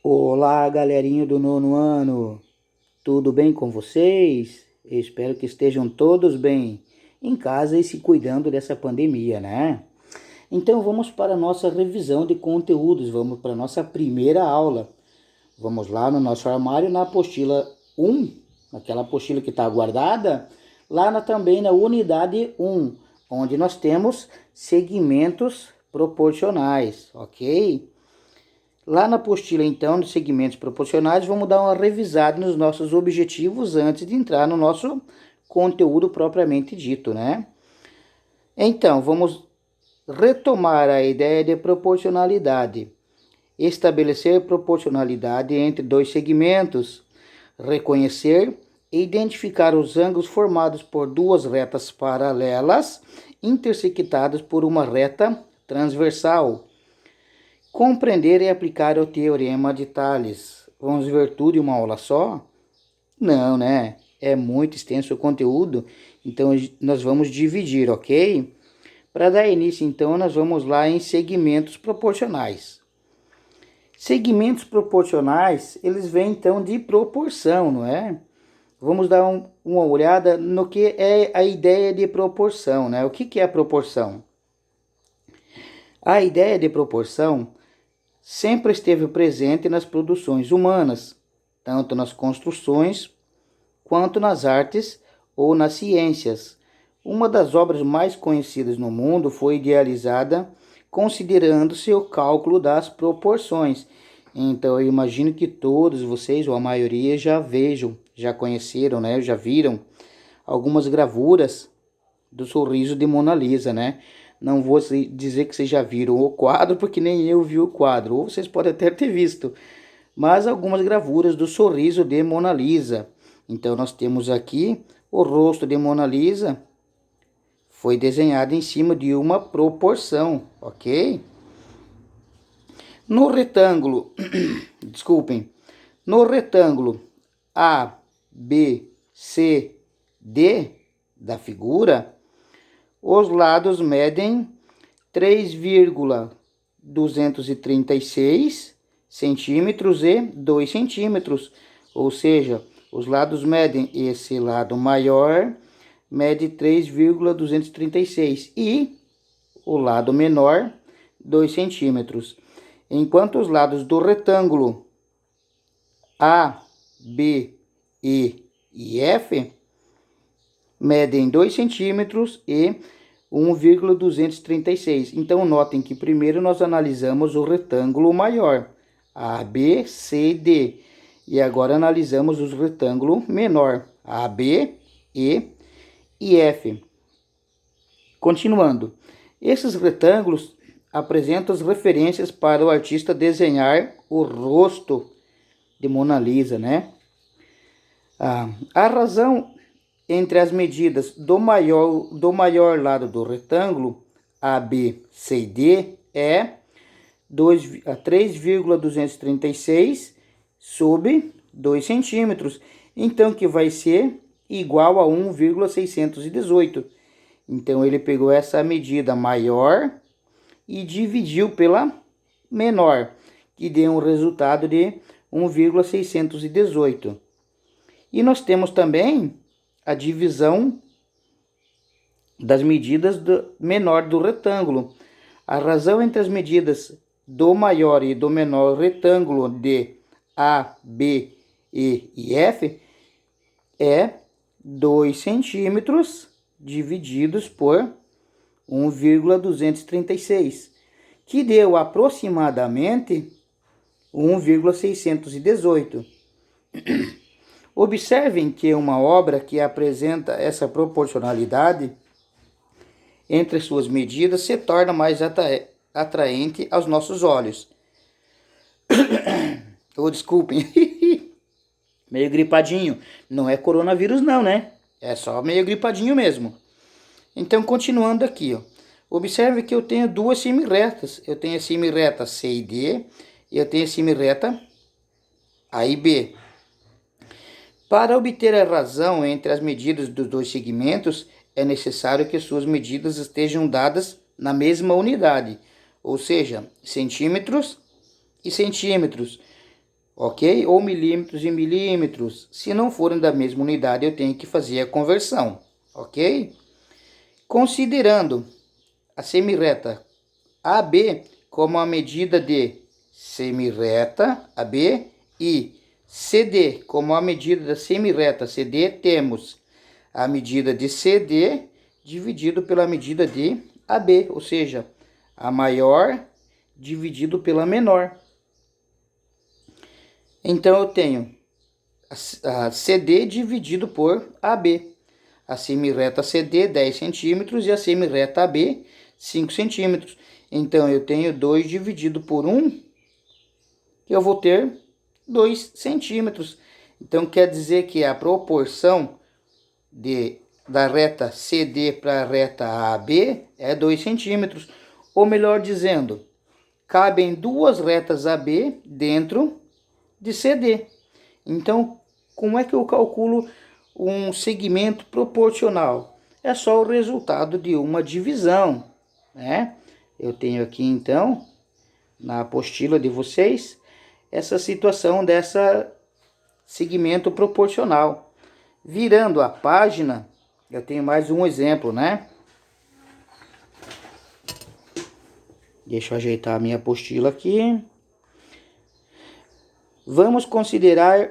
Olá, galerinha do nono ano, tudo bem com vocês? Eu espero que estejam todos bem em casa e se cuidando dessa pandemia, né? Então vamos para a nossa revisão de conteúdos, vamos para a nossa primeira aula. Vamos lá no nosso armário, na apostila 1, aquela apostila que está guardada, também na unidade 1, onde nós temos segmentos proporcionais, ok? Lá na apostila, então, dos segmentos proporcionais, vamos dar uma revisada nos nossos objetivos antes de entrar no nosso conteúdo propriamente dito, né? Então, vamos retomar a ideia de proporcionalidade. Estabelecer proporcionalidade entre dois segmentos, reconhecer e identificar os ângulos formados por duas retas paralelas intersectadas por uma reta transversal. Compreender e aplicar o Teorema de Tales. Vamos ver tudo em uma aula só? Não, né? É muito extenso o conteúdo, então nós vamos dividir, ok? Para dar início, então, nós vamos lá em segmentos proporcionais. Segmentos proporcionais, eles vêm, então, de proporção, não é? Vamos dar uma olhada no que é a ideia de proporção, né? O que é a proporção? A ideia de proporção sempre esteve presente nas produções humanas, tanto nas construções quanto nas artes ou nas ciências. Uma das obras mais conhecidas no mundo foi idealizada considerando-se o cálculo das proporções. Então eu imagino que todos vocês, ou a maioria, já conheceram, né? Já viram algumas gravuras do sorriso de Mona Lisa, né? Não vou dizer que vocês já viram o quadro, porque nem eu vi o quadro, ou vocês podem até ter visto, mas algumas gravuras do sorriso de Mona Lisa. Então nós temos aqui o rosto de Mona Lisa, foi desenhado em cima de uma proporção, ok? No retângulo, desculpem, no retângulo A, B, C, D da figura, os lados medem 3,236 centímetros e 2 centímetros. Ou seja, os lados medem, esse lado maior mede 3,236 e o lado menor 2 centímetros. Enquanto os lados do retângulo A, B, E e F medem 2 centímetros e 1,236. Então, notem que primeiro nós analisamos o retângulo maior, A, B, C, D. E agora analisamos os retângulos menor, A, B, E e F. Continuando, esses retângulos apresentam as referências para o artista desenhar o rosto de Mona Lisa, né? A razão entre as medidas do maior lado do retângulo, A, B, C e D, é 3,236 sobre 2 centímetros. Então, que vai ser igual a 1,618. Então, ele pegou essa medida maior e dividiu pela menor, que deu um resultado de 1,618. E nós temos também a divisão das medidas menor do retângulo. A razão entre as medidas do maior e do menor retângulo de A, B, E e F é 2 centímetros divididos por 1,236, que deu aproximadamente 1,618. Observem que uma obra que apresenta essa proporcionalidade entre suas medidas se torna mais atraente aos nossos olhos. Desculpem, meio gripadinho. Não é coronavírus não, né? É só meio gripadinho mesmo. Então, continuando aqui, ó. Observe que eu tenho duas semirretas. Eu tenho a semirreta C e D e eu tenho a semirreta A e B. Para obter a razão entre as medidas dos dois segmentos, é necessário que suas medidas estejam dadas na mesma unidade, ou seja, centímetros e centímetros. ok? Ou milímetros em milímetros. Se não forem da mesma unidade, eu tenho que fazer a conversão, ok? Considerando a semirreta AB como a medida de semirreta AB e CD como a medida da semirreta CD, temos a medida de CD dividido pela medida de AB, ou seja, a maior dividido pela menor. Então, eu tenho a CD dividido por AB. A semirreta CD, 10 centímetros, e a semirreta AB, 5 centímetros. Então, eu tenho 2 dividido por 1, eu vou ter 2 centímetros. Então, quer dizer que a proporção da reta CD para a reta AB é 2 centímetros. Ou melhor dizendo, cabem duas retas AB dentro de CD. Então, como é que eu calculo um segmento proporcional? É só o resultado de uma divisão, né? Eu tenho aqui, então, na apostila de vocês, essa situação dessa segmento proporcional. Virando a página, eu tenho mais um exemplo, né? Deixa eu ajeitar a minha apostila aqui. Vamos considerar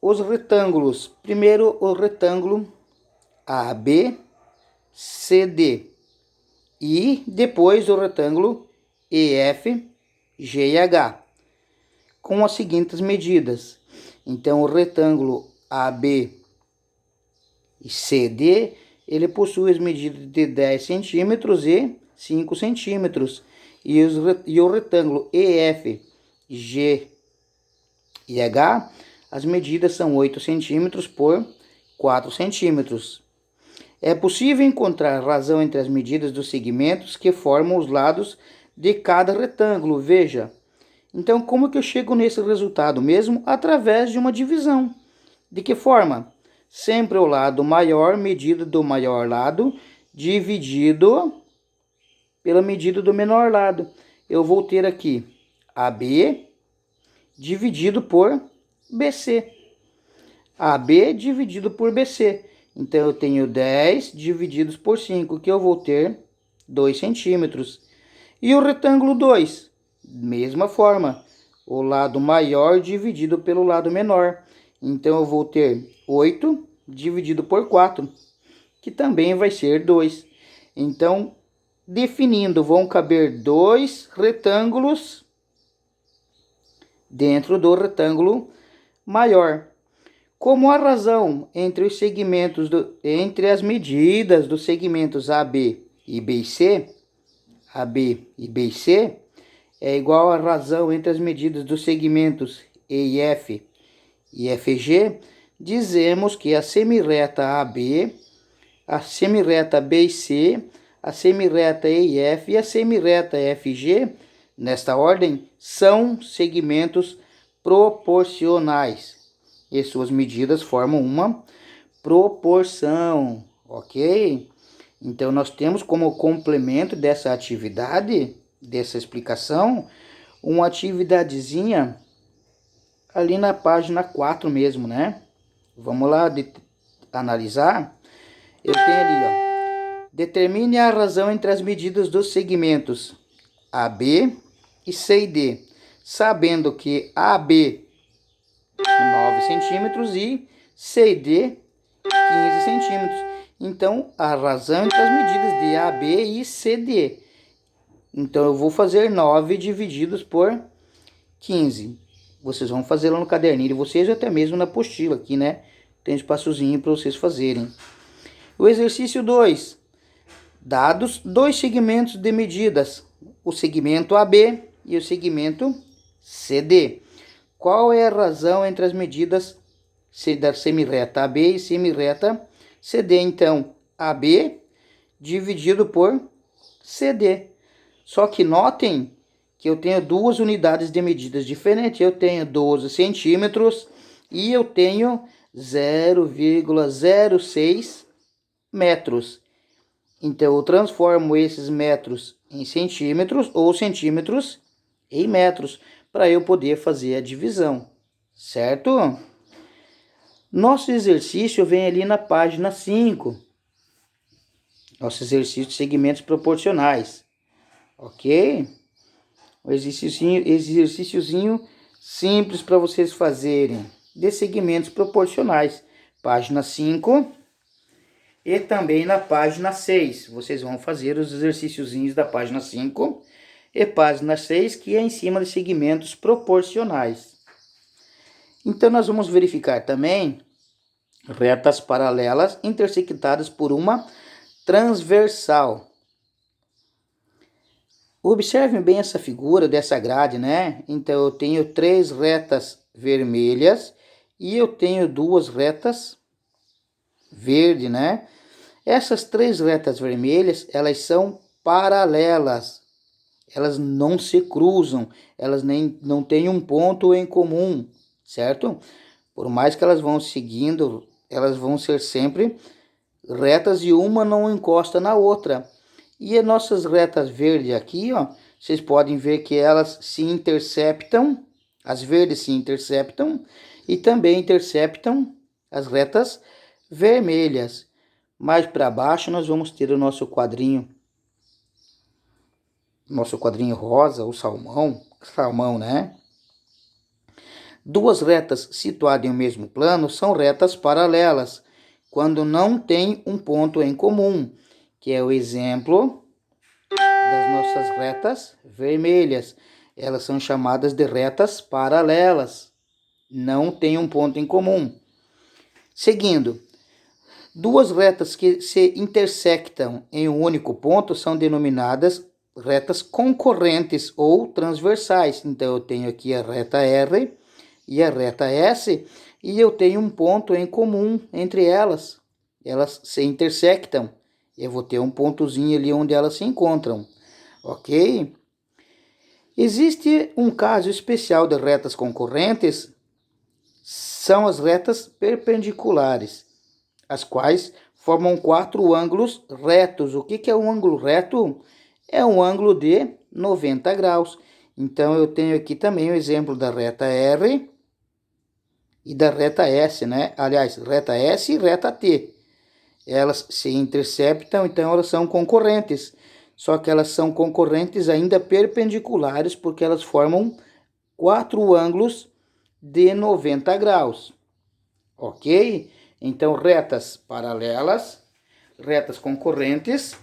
os retângulos. Primeiro, o retângulo ABCD. E depois o retângulo EFGH, com as seguintes medidas. Então, o retângulo AB e CD, ele possui as medidas de 10 centímetros e 5 centímetros. E o retângulo EFGH, as medidas são 8 centímetros por 4 centímetros. É possível encontrar razão entre as medidas dos segmentos que formam os lados de cada retângulo. Veja. Então, como que eu chego nesse resultado mesmo? Através de uma divisão. De que forma? Sempre o lado maior, medida do maior lado, dividido pela medida do menor lado. Eu vou ter aqui AB dividido por BC. AB dividido por BC. Então, eu tenho 10 divididos por 5, que eu vou ter 2 centímetros. E o retângulo 2, mesma forma, o lado maior dividido pelo lado menor. Então, eu vou ter 8 dividido por 4, que também vai ser 2. Então, definindo, vão caber 2 retângulos dentro do retângulo maior. Como a razão entre os segmentos entre as medidas dos segmentos AB e BC, é igual à razão entre as medidas dos segmentos E e F e FG, dizemos que a semirreta AB, a semirreta BC, a semirreta E e F e a semirreta FG, nesta ordem, são segmentos proporcionais. E suas medidas formam uma proporção, ok? Então, nós temos como complemento dessa atividade, dessa explicação, uma atividadezinha ali na página 4 mesmo, né? Vamos lá analisar. Eu tenho ali, ó. Determine a razão entre as medidas dos segmentos AB e C e D, sabendo que AB 9 centímetros e CD 15 centímetros. Então, a razão entre as medidas de AB e CD. Então, eu vou fazer 9 divididos por 15. Vocês vão fazer lá no caderninho de vocês ou até mesmo na apostila aqui, né? Tem espaçozinho para vocês fazerem. O exercício 2. Dados 2 segmentos de medidas. O segmento AB e o segmento CD. Qual é a razão entre as medidas da semirreta AB e semirreta CD? Então, AB dividido por CD. Só que notem que eu tenho duas unidades de medidas diferentes. Eu tenho 12 centímetros e eu tenho 0,06 metros. Então, eu transformo esses metros em centímetros ou centímetros em metros, para eu poder fazer a divisão, certo? Nosso exercício vem ali na página 5. Nosso exercício de segmentos proporcionais, ok? Um exercíciozinho simples para vocês fazerem, de segmentos proporcionais. Página 5 e também na página 6. Vocês vão fazer os exercíciozinhos da página 5 e página 6, que é em cima de segmentos proporcionais. Então, nós vamos verificar também retas paralelas intersectadas por uma transversal. Observem bem essa figura dessa grade, né? Então, eu tenho 3 retas vermelhas e eu tenho 2 retas verde, né? Essas 3 retas vermelhas, elas são paralelas. Elas não se cruzam, elas não têm um ponto em comum, certo? Por mais que elas vão seguindo, elas vão ser sempre retas e uma não encosta na outra. E as nossas retas verdes aqui, ó, vocês podem ver que elas se interceptam, as verdes se interceptam e também interceptam as retas vermelhas. Mais para baixo nós vamos ter o nosso quadrinho rosa, o salmão, né? 2 retas situadas em um mesmo plano são retas paralelas, quando não tem um ponto em comum, que é o exemplo das nossas retas vermelhas. Elas são chamadas de retas paralelas, não tem um ponto em comum. Seguindo, 2 retas que se intersectam em um único ponto são denominadas retas concorrentes ou transversais. Então, eu tenho aqui a reta R e a reta S, e eu tenho um ponto em comum entre elas. Elas se intersectam. Eu vou ter um pontozinho ali onde elas se encontram, ok? Existe um caso especial de retas concorrentes, são as retas perpendiculares, as quais formam 4 ângulos retos. O que é um ângulo reto? É um ângulo de 90 graus. Então, eu tenho aqui também o exemplo da reta R e da reta S, né? Aliás, reta S e reta T. Elas se interceptam, então elas são concorrentes. Só que elas são concorrentes ainda perpendiculares, porque elas formam 4 ângulos de 90 graus. Ok? Então, retas paralelas, retas concorrentes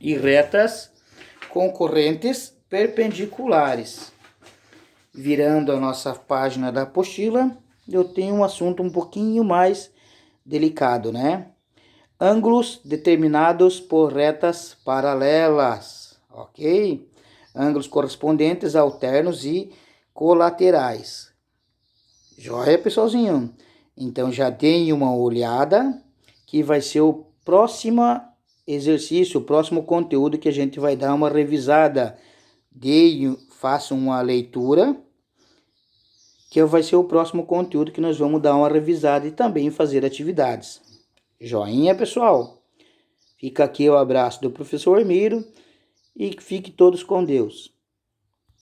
e retas concorrentes perpendiculares. Virando a nossa página da apostila, eu tenho um assunto um pouquinho mais delicado, né? Ângulos determinados por retas paralelas, ok? Ângulos correspondentes alternos e colaterais. Joia, pessoalzinho? Então, já deem uma olhada, que vai ser o próximo exercício, o próximo conteúdo que a gente vai dar uma revisada. Façam uma leitura, que vai ser o próximo conteúdo que nós vamos dar uma revisada e também fazer atividades. Joinha, pessoal? Fica aqui o abraço do professor Miro e fique todos com Deus.